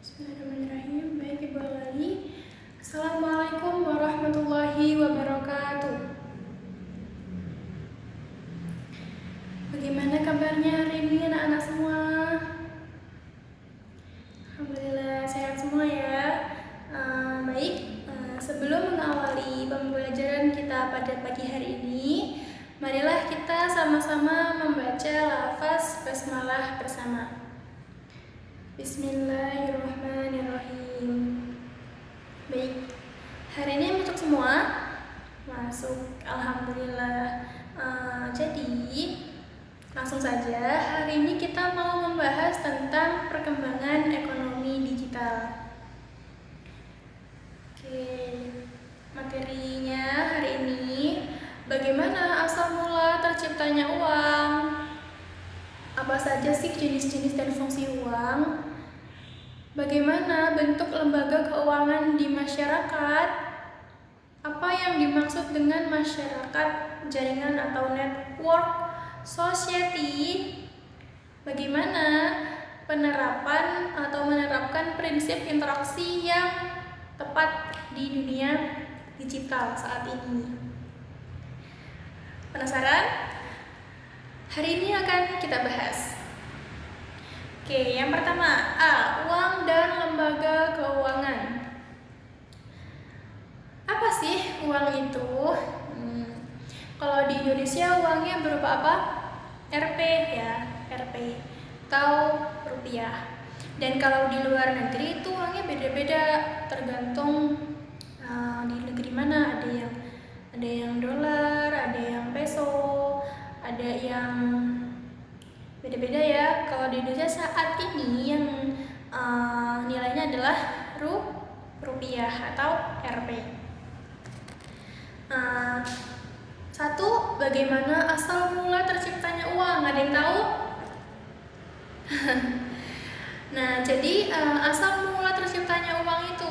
Bismillahirrahmanirrahim. Baik Ibu Lali. Assalamualaikum warahmatullahi wabarakatuh. Bagaimana kabarnya hari ini anak-anak semua? Alhamdulillah sehat semua ya. Baik, sebelum mengawali pembelajaran kita pada pagi hari ini, marilah kita sama-sama membaca lafaz basmalah bersama. Bismillahirrahmanirrahim. Baik, hari ini masuk semua? Masuk, alhamdulillah. Jadi langsung saja, hari ini kita mau membahas tentang perkembangan ekonomi digital. Oke, materinya hari ini bagaimana asal mula terciptanya uang? Apa saja sih jenis-jenis dan fungsi uang? Bagaimana bentuk lembaga keuangan di masyarakat? Apa yang dimaksud dengan masyarakat, jaringan atau network society? Bagaimana penerapan atau menerapkan prinsip interaksi yang tepat di dunia digital saat ini? Penasaran? Hari ini akan kita bahas. Oke, yang pertama, A. Uang dan lembaga keuangan. Apa sih uang itu? Kalau di Indonesia uangnya berupa apa? Rp ya, Rp atau rupiah. Dan kalau di luar negeri itu uangnya beda-beda, tergantung di negeri mana. Ada yang dolar, ada yang peso, ada yang beda-beda ya. Kalau di Indonesia saat ini yang nilainya adalah rupiah atau Rp. Satu, bagaimana asal mula terciptanya uang? Ada yang tahu? Nah, jadi asal mula terciptanya uang itu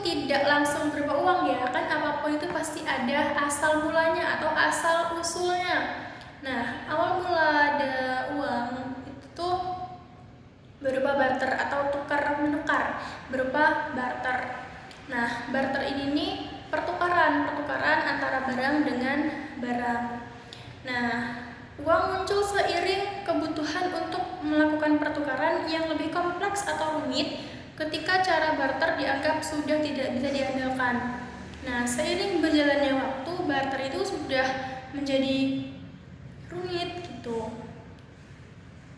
tidak langsung berupa uang ya, kan apapun itu pasti ada asal mulanya atau asal usulnya. Nah, awal mula ada uang itu tuh berupa barter atau tukar menukar, berupa barter. Nah, barter ini nih pertukaran antara barang dengan barang. Nah, uang muncul seiring kebutuhan untuk melakukan pertukaran yang lebih kompleks atau rumit ketika cara barter dianggap sudah tidak bisa diandalkan. Nah, seiring berjalannya waktu, barter itu sudah menjadi rumit gitu.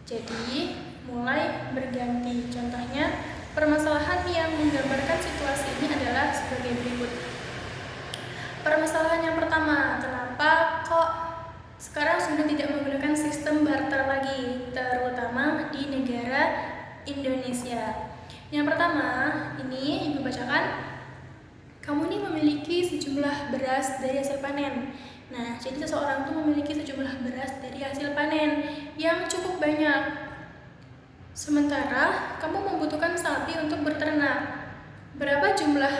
Jadi, mulai berganti. Contohnya, permasalahan yang menggambarkan situasi ini adalah sebagai berikut. Permasalahan yang pertama, kenapa kok sekarang sudah tidak menggunakan sistem barter lagi, terutama di negara Indonesia? Yang pertama, ini Ibu bacakan. Kamu ini memiliki sejumlah beras dari hasil panen. Nah, jadi seseorang itu memiliki sejumlah beras dari hasil panen yang cukup banyak. Sementara kamu membutuhkan sapi untuk berternak. Berapa jumlah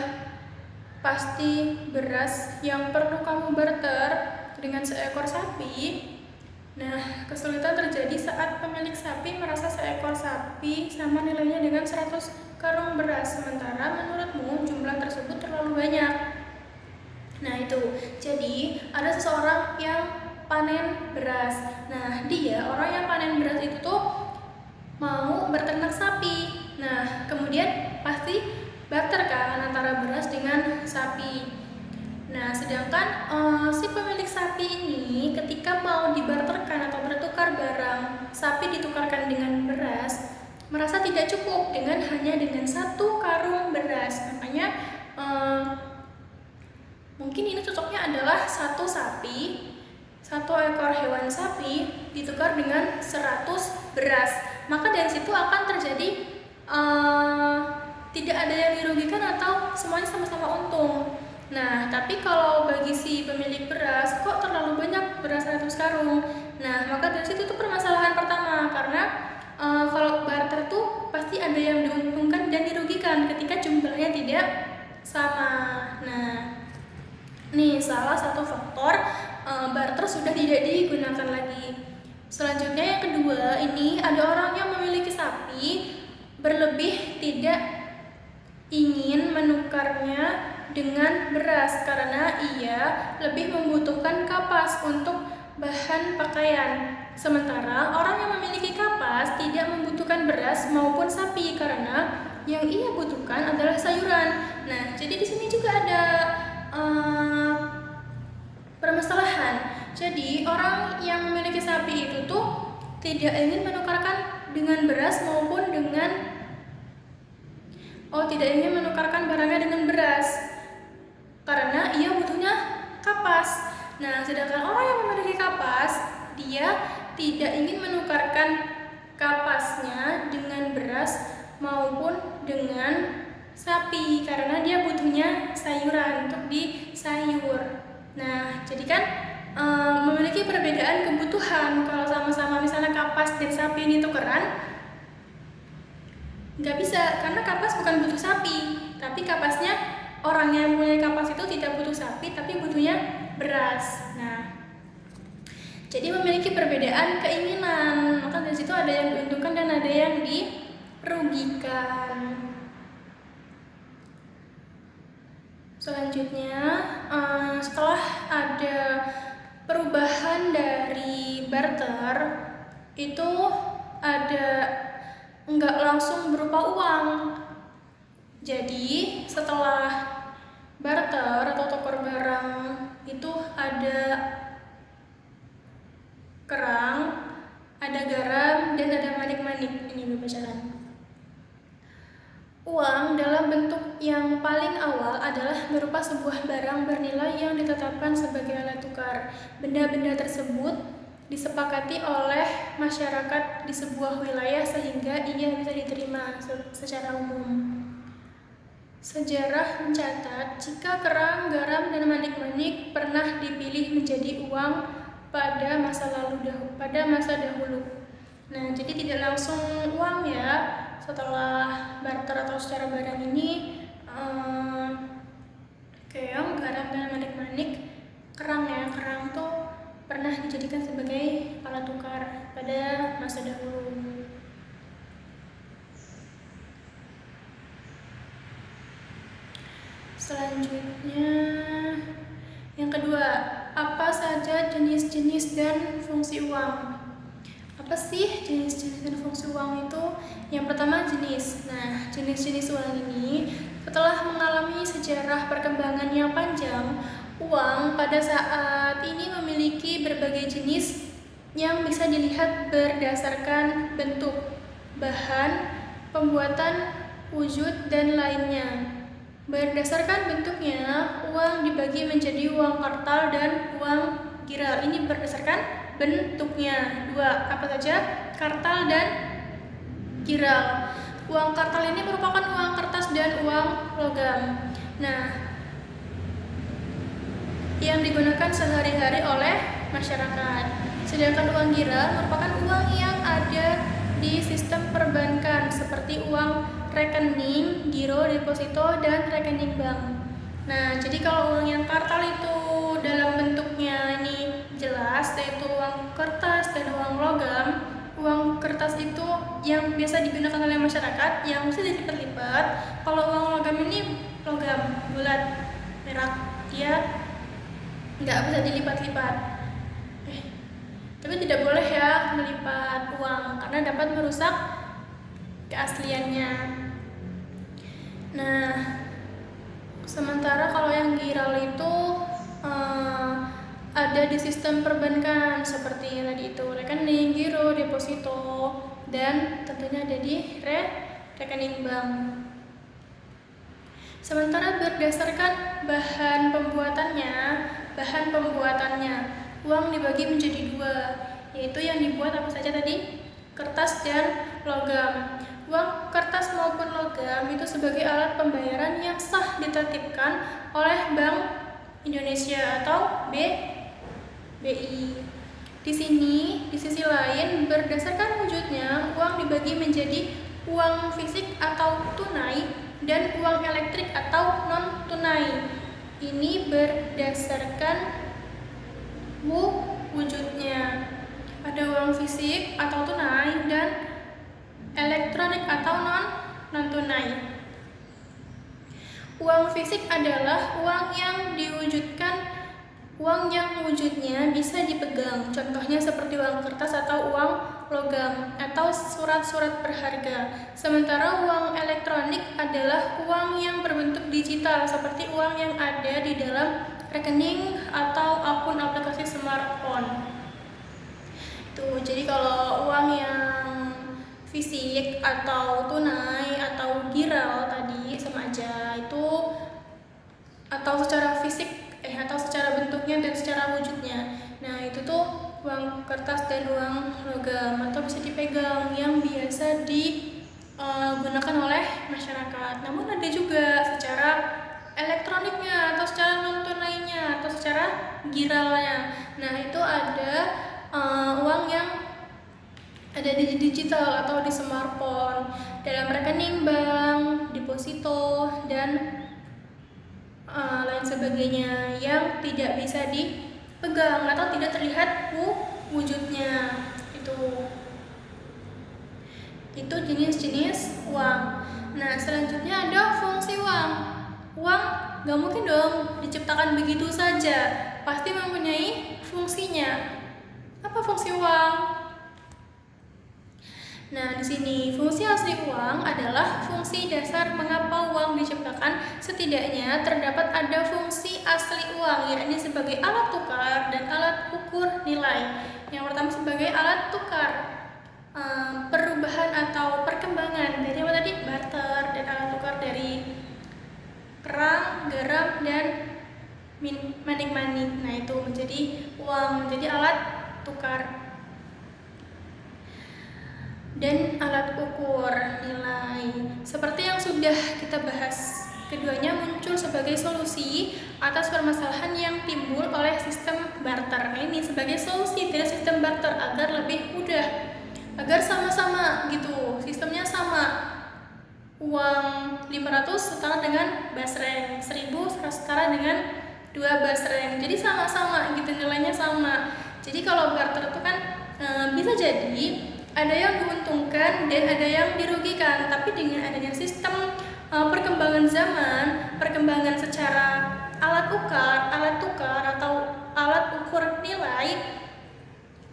pasti beras yang perlu kamu barter dengan seekor sapi? Nah, kesulitan terjadi saat pemilik sapi merasa seekor sapi sama nilainya dengan 100 karung beras, sementara menurutmu jumlah tersebut terlalu banyak. Nah, itu. Jadi, ada seseorang yang panen beras. Nah, orang yang panen beras itu tuh mau berternak sapi. Nah, kemudian pasti barter kan antara beras dengan sapi. Nah, sedangkan si pemilik sapi ini ketika mau dibarterkan atau bertukar barang, sapi ditukarkan dengan beras, merasa tidak cukup hanya dengan 1 karung beras. Makanya mungkin ini cocoknya adalah 1 sapi, 1 ekor hewan sapi ditukar dengan 100 beras. Maka dari situ akan terjadi tidak ada yang dirugikan atau semuanya sama-sama untung. Nah, tapi kalau bagi si pemilik beras, kok terlalu banyak beras 100 karung? Nah, maka dari situ tuh permasalahan pertama, karena kalau barter tuh pasti ada yang diuntungkan dan dirugikan ketika jumlahnya tidak sama. Nah, nih salah satu faktor barter sudah tidak digunakan lagi. Selanjutnya yang kedua, ini ada orang yang memiliki sapi berlebih tidak ingin menukarnya dengan beras karena ia lebih membutuhkan kapas untuk bahan pakaian. Sementara orang yang memiliki kapas tidak membutuhkan beras maupun sapi karena yang ia butuhkan adalah sayuran. Nah, jadi di sini juga ada permasalahan. Jadi orang yang memiliki sapi itu tuh tidak ingin menukarkan dengan beras maupun tidak ingin menukarkan barangnya dengan beras karena ia butuhnya kapas. Nah, sedangkan orang yang memiliki kapas, dia tidak ingin menukarkan kapasnya dengan beras maupun dengan sapi karena dia butuhnya sayuran untuk disayur. Nah, jadi kan memiliki perbedaan kebutuhan. Kalau sama-sama misalnya kapas dan sapi ini tukeran, nggak bisa karena kapas bukan butuh sapi, tapi kapasnya orang yang punya kapas itu tidak butuh sapi tapi butuhnya beras. Nah, jadi memiliki perbedaan keinginan, maka dari situ ada yang diuntungkan dan ada yang dirugikan. Selanjutnya, setelah ada perubahan dari barter, itu ada nggak langsung berupa uang. Jadi setelah barter atau tukar barang itu ada kerang, ada garam, dan ada manik-manik. Ini dibacakan. Uang dalam bentuk yang paling awal adalah berupa sebuah barang bernilai yang ditetapkan sebagai alat tukar. Benda-benda tersebut disepakati oleh masyarakat di sebuah wilayah sehingga ia bisa diterima secara umum. Sejarah mencatat jika kerang, garam, dan manik-manik pernah dipilih menjadi uang pada masa dahulu. Nah, jadi tidak langsung uang ya. Setelah barter atau secara barang ini, keong, garam, dan manik-manik, kerang tuh pernah dijadikan sebagai alat tukar pada masa dahulu. Selanjutnya, yang kedua, apa saja jenis-jenis dan fungsi uang? Apa sih jenis-jenis dan fungsi uang itu? Yang pertama, jenis. Nah, jenis-jenis uang ini setelah mengalami sejarah perkembangan yang panjang, uang pada saat ini memiliki berbagai jenis yang bisa dilihat berdasarkan bentuk, bahan, pembuatan, wujud, dan lainnya. Berdasarkan bentuknya, uang dibagi menjadi uang kartal dan uang giral. Ini berdasarkan bentuknya. Dua, apa saja? Kartal dan giral. Uang kartal ini merupakan uang kertas dan uang logam. Nah, yang digunakan sehari-hari oleh masyarakat. Sedangkan uang giral merupakan uang yang ada di sistem perbankan seperti uang rekening, giro, deposito, dan rekening bank. Nah, jadi kalau uang yang kartal itu dalam bentuknya ini jelas, yaitu uang kertas dan uang logam. Uang kertas itu yang biasa digunakan oleh masyarakat yang bisa dilipat-lipat. Kalau uang logam ini logam bulat, perak, dia nggak bisa dilipat-lipat. Tapi tidak boleh ya melipat uang karena dapat merusak keasliannya. Nah, sementara kalau yang giral itu ada di sistem perbankan seperti tadi itu rekening, giro, deposito, dan tentunya ada di rekening bank. Sementara berdasarkan bahan pembuatannya, uang dibagi menjadi dua, yaitu yang dibuat apa saja tadi? Kertas dan logam. Uang kertas maupun logam itu sebagai alat pembayaran yang sah ditertibkan oleh Bank Indonesia atau BI. Di sisi lain, berdasarkan wujudnya, uang dibagi menjadi uang fisik atau tunai dan uang elektrik atau non-tunai. Ini berdasarkan wujudnya. Ada uang fisik atau tunai dan elektronik atau non non-tunai. Uang fisik adalah uang yang wujudnya bisa dipegang. Contohnya seperti uang kertas atau uang logam atau surat-surat berharga. Sementara uang elektronik adalah uang yang berbentuk digital seperti uang yang ada di dalam rekening atau akun aplikasi smartphone. Jadi kalau uang yang fisik atau tunai atau giral tadi sama aja itu, atau secara fisik atau secara bentuknya dan secara wujudnya. Nah itu tuh uang kertas dan uang logam atau bisa dipegang yang biasa digunakan oleh masyarakat. Namun ada juga secara elektroniknya atau secara non tunainya atau secara giralnya. Nah itu ada uang yang ada di digital atau di smartphone, dalam rekening bank, deposito, dan lain sebagainya yang tidak bisa dipegang atau tidak terlihat wujudnya. Itu jenis-jenis uang. Nah selanjutnya ada fungsi uang. Uang gak mungkin dong diciptakan begitu saja, pasti mempunyai fungsinya. Apa fungsi uang? Nah, di sini fungsi asli uang adalah fungsi dasar mengapa uang diciptakan. Setidaknya terdapat ada fungsi asli uang, yakni sebagai alat tukar dan alat ukur nilai. Yang pertama sebagai alat tukar, perubahan atau perkembangan dari apa tadi? Barter, dan alat tukar dari kerang, garam, dan manik-manik. Nah, itu menjadi uang, menjadi alat tukar dan alat ukur nilai. Seperti yang sudah kita bahas, keduanya muncul sebagai solusi atas permasalahan yang timbul oleh sistem barter. Nah, ini sebagai solusi dari sistem barter agar lebih mudah, agar sama-sama gitu, sistemnya sama. Uang 500 setara dengan basreng, 1000 setara dengan 2 basreng. Jadi sama-sama gitu, nilainya sama. Jadi kalau barter itu kan bisa jadi ada yang diuntungkan dan ada yang dirugikan, tapi dengan adanya sistem perkembangan zaman, perkembangan secara alat tukar atau alat ukur nilai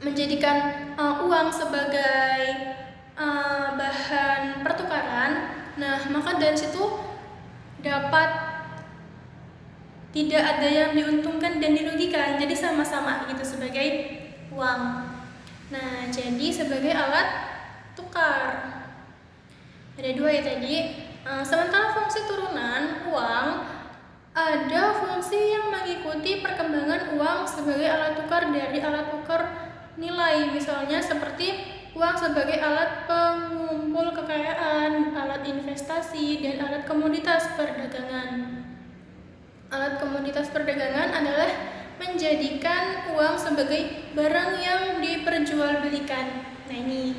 menjadikan uang sebagai bahan pertukaran. Nah, maka dari situ dapat tidak ada yang diuntungkan dan dirugikan, jadi sama-sama gitu sebagai uang. Nah, jadi sebagai alat tukar ada 2 ya tadi. Sementara fungsi turunan uang, ada fungsi yang mengikuti perkembangan uang sebagai alat tukar dari alat tukar nilai. Misalnya seperti uang sebagai alat pengumpul kekayaan, alat investasi, dan alat komoditas perdagangan. Alat komoditas perdagangan adalah menjadikan uang sebagai barang yang diperjualbelikan. Nah ini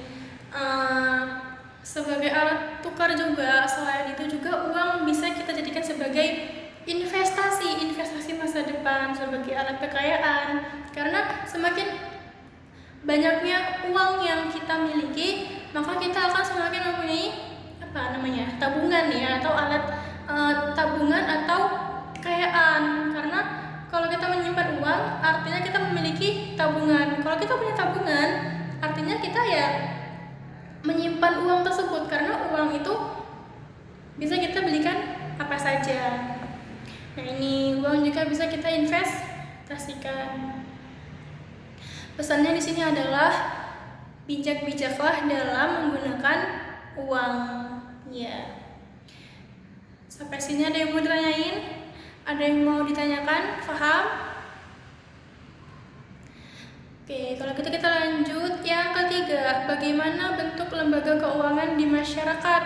sebagai alat tukar juga. Selain itu juga uang bisa kita jadikan sebagai investasi masa depan, sebagai alat kekayaan. Karena semakin banyaknya uang yang kita miliki, maka kita akan semakin mempunyai tabungan ya, atau alat tabungan atau kekayaan. Karena kalau kita menyimpan uang, artinya kita memiliki tabungan. Kalau kita punya tabungan, artinya kita ya menyimpan uang tersebut, karena uang itu bisa kita belikan apa saja. Nah ini uang juga bisa kita investasikan. Pesannya di sini adalah bijak-bijaklah dalam menggunakan uang. Ya. Sampai sini ada yang mau ditanyain? Ada yang mau ditanyakan? Paham? Oke, kalau gitu kita lanjut. Yang ketiga, bagaimana bentuk lembaga keuangan di masyarakat?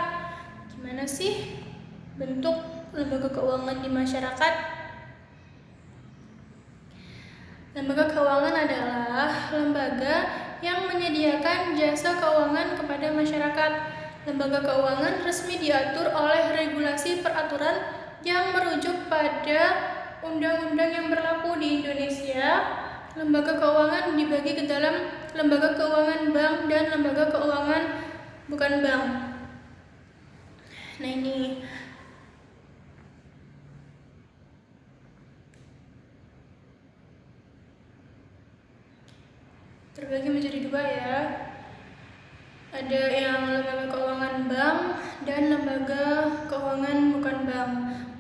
Gimana sih bentuk lembaga keuangan di masyarakat? Lembaga keuangan adalah lembaga yang menyediakan jasa keuangan kepada masyarakat. Lembaga keuangan resmi diatur oleh regulasi peraturan yang merujuk pada undang-undang yang berlaku di Indonesia. Lembaga keuangan dibagi ke dalam lembaga keuangan bank dan lembaga keuangan bukan bank. Nah, ini terbagi menjadi dua ya. Ada yang lembaga keuangan bank dan lembaga keuangan bukan bank.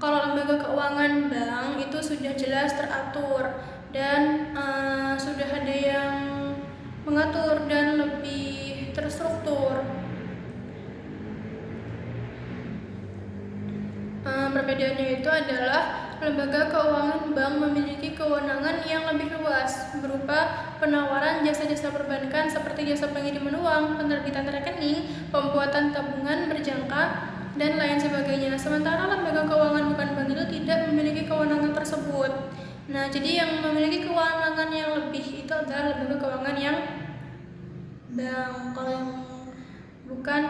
Kalau lembaga keuangan bank itu sudah jelas teratur dan sudah ada yang mengatur dan lebih terstruktur. Perbedaannya itu adalah lembaga keuangan bank memiliki kewenangan yang lebih luas berupa penawaran jasa-jasa perbankan seperti jasa pengiriman uang, penerbitan rekening, pembuatan tabungan berjangka, dan lain sebagainya. Sementara lembaga keuangan bukan bank itu tidak memiliki kewenangan tersebut. Nah, jadi yang memiliki kewenangan yang lebih itu adalah lembaga keuangan yang bank. Kalau yang bukan,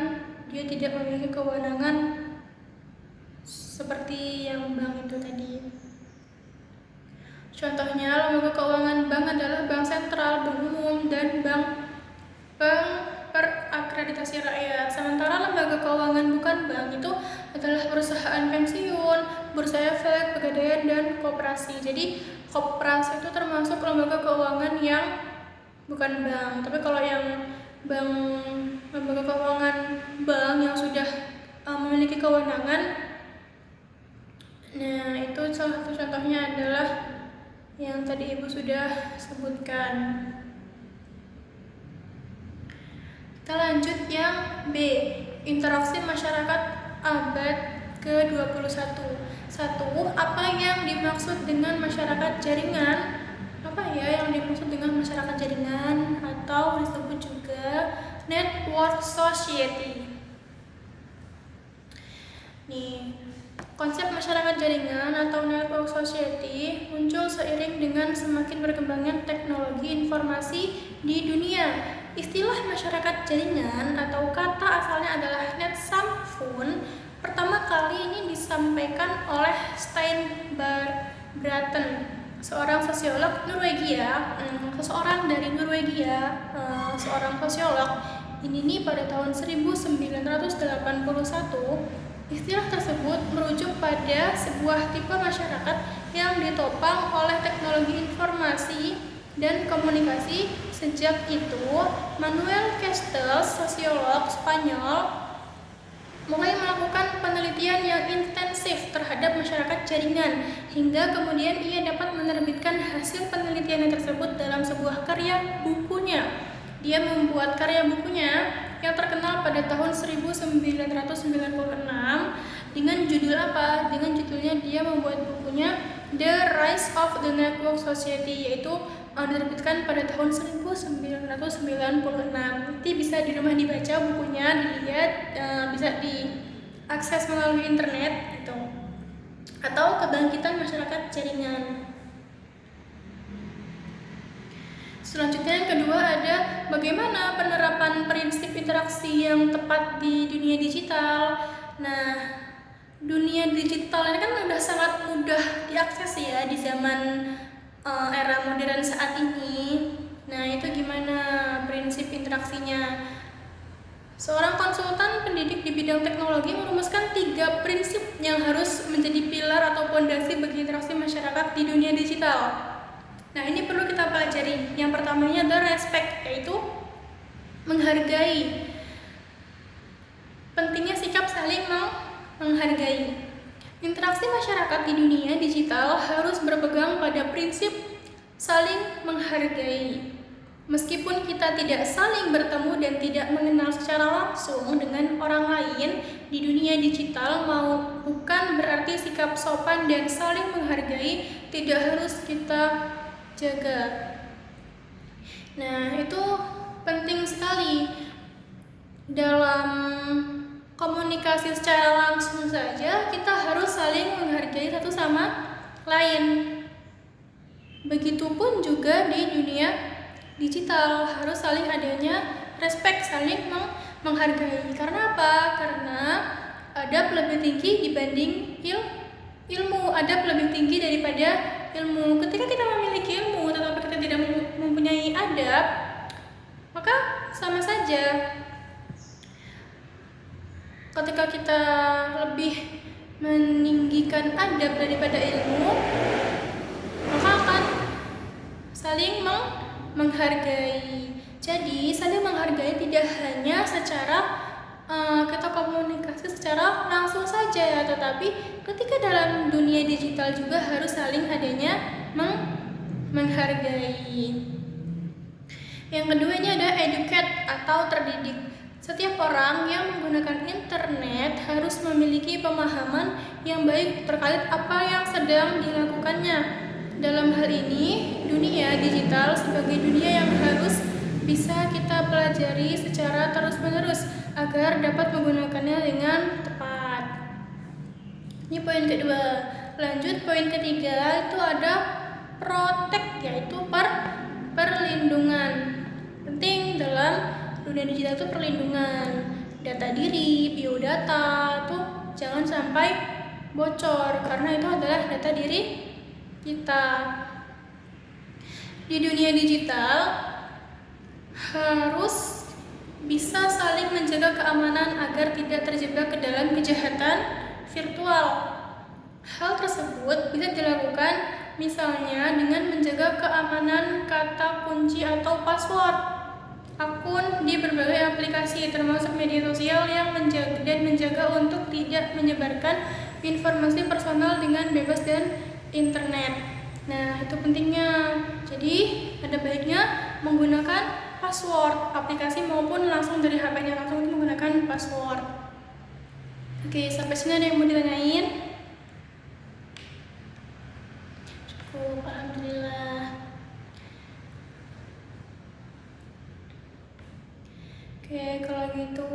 dia tidak memiliki kewenangan seperti yang bank itu tadi. Contohnya, lembaga keuangan bank adalah bank sentral, bank umum, dan bank berakreditasi rakyat. Sementara lembaga keuangan bukan bank itu adalah perusahaan pensiun, bursa efek, pegadaian, dan koperasi. Jadi koperasi itu termasuk lembaga keuangan yang bukan bank. Tapi kalau yang lembaga keuangan bank yang sudah memiliki kewenangan, nah, itu salah satu contohnya adalah yang tadi Ibu sudah sebutkan. Kita lanjut yang B, interaksi masyarakat abad ke-21. 1. Apa yang dimaksud dengan masyarakat jaringan? Apa ya yang dimaksud dengan masyarakat jaringan atau disebut juga network society? Nih, konsep masyarakat jaringan atau network society muncul seiring dengan semakin berkembangnya teknologi informasi di dunia. Istilah masyarakat jaringan atau kata asalnya adalah netsamfund. Pertama kali ini disampaikan oleh Stein Brathen, seorang sosiolog Norwegia, seorang sosiolog. Ini pada tahun 1981. Istilah tersebut merujuk pada sebuah tipe masyarakat yang ditopang oleh teknologi informasi dan komunikasi. Sejak itu, Manuel Castells, sosiolog Spanyol, mulai melakukan penelitian yang intensif terhadap masyarakat jaringan, hingga kemudian ia dapat menerbitkan hasil penelitiannya tersebut dalam sebuah karya bukunya. Dia membuat karya bukunya yang terkenal pada tahun 1996 dengan judul apa? Dengan judulnya dia membuat bukunya The Rise of the Network Society, yaitu diterbitkan pada tahun 1996. Nanti bisa di rumah dibaca bukunya, dilihat, bisa diakses melalui internet gitu. Atau kebangkitan masyarakat jaringan. Selanjutnya yang kedua ada bagaimana penerapan prinsip interaksi yang tepat di dunia digital. Nah, dunia digital ini kan udah sangat mudah diakses ya di zaman era modern saat ini. Nah, itu gimana prinsip interaksinya? Seorang konsultan pendidik di bidang teknologi merumuskan 3 prinsip yang harus menjadi pilar atau fondasi bagi interaksi masyarakat di dunia digital. Nah, ini perlu kita pelajari. Yang pertamanya adalah respect, yaitu menghargai. Pentingnya sikap saling menghargai. Interaksi masyarakat di dunia digital harus berpegang pada prinsip saling menghargai. Meskipun kita tidak saling bertemu dan tidak mengenal secara langsung dengan orang lain di dunia digital, bukan berarti sikap sopan dan saling menghargai tidak harus kita jaga. Nah, itu penting sekali. Dalam komunikasi secara langsung saja kita harus saling menghargai satu sama lain. Begitupun juga di dunia digital harus saling adanya respect, saling menghargai. Karena apa? Karena adab lebih tinggi dibanding ilmu. Adab lebih tinggi daripada ilmu. Ketika kita memiliki ilmu tetapi kita tidak mempunyai adab, maka sama saja. ketika kita lebih meninggikan adab daripada ilmu, maka akan saling menghargai. Jadi saling menghargai tidak hanya secara kita komunikasi secara langsung saja, tetapi ketika dalam dunia digital juga harus saling adanya menghargai. Yang kedua ini ada educate atau terdidik. Setiap orang yang menggunakan internet harus memiliki pemahaman yang baik terkait apa yang sedang dilakukannya. Dalam hal ini, dunia digital sebagai dunia yang harus bisa kita pelajari secara terus-menerus agar dapat menggunakannya dengan tepat. Ini poin kedua. Lanjut poin ketiga, itu ada protect, yaitu perlindungan. Penting dalam dunia digital itu perlindungan data diri, biodata tuh jangan sampai bocor karena itu adalah data diri kita. Di dunia digital harus bisa saling menjaga keamanan agar tidak terjebak ke dalam kejahatan virtual. Hal tersebut bisa dilakukan misalnya dengan menjaga keamanan kata kunci atau password akun di berbagai aplikasi termasuk media sosial yang menjaga untuk tidak menyebarkan informasi personal dengan bebas dan internet. Nah, itu pentingnya. Jadi, ada baiknya menggunakan password aplikasi maupun langsung dari HP-nya langsung itu menggunakan password. Oke, sampai sini ada yang mau ditanyain? Cukup, alhamdulillah. Oke, kalau gitu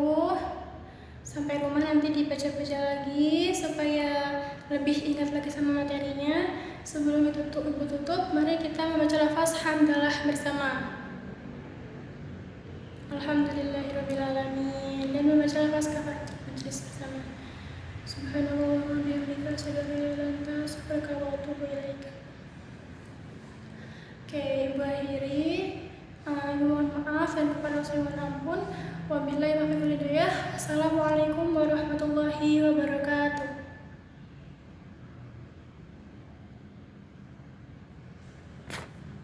sampai rumah nanti dibaca-baca lagi supaya lebih ingat lagi sama materinya. Sebelum ibu tutup, mari kita membaca lafaz hamdalah bersama. Alhamdulillahirrabbilalamin. Dan membaca lafaz kafaratul majlis bersama. Subhanallah wa bihamdihi asyhadu an la ilaha illa anta astaghfiruka wa atubu ilaik. Oke, Ibu akhiri. Mohon maaf dan kepada saya mohon ampun. Wabillahi taufiq wal hidayah. Assalamualaikum warahmatullahi wabarakatuh.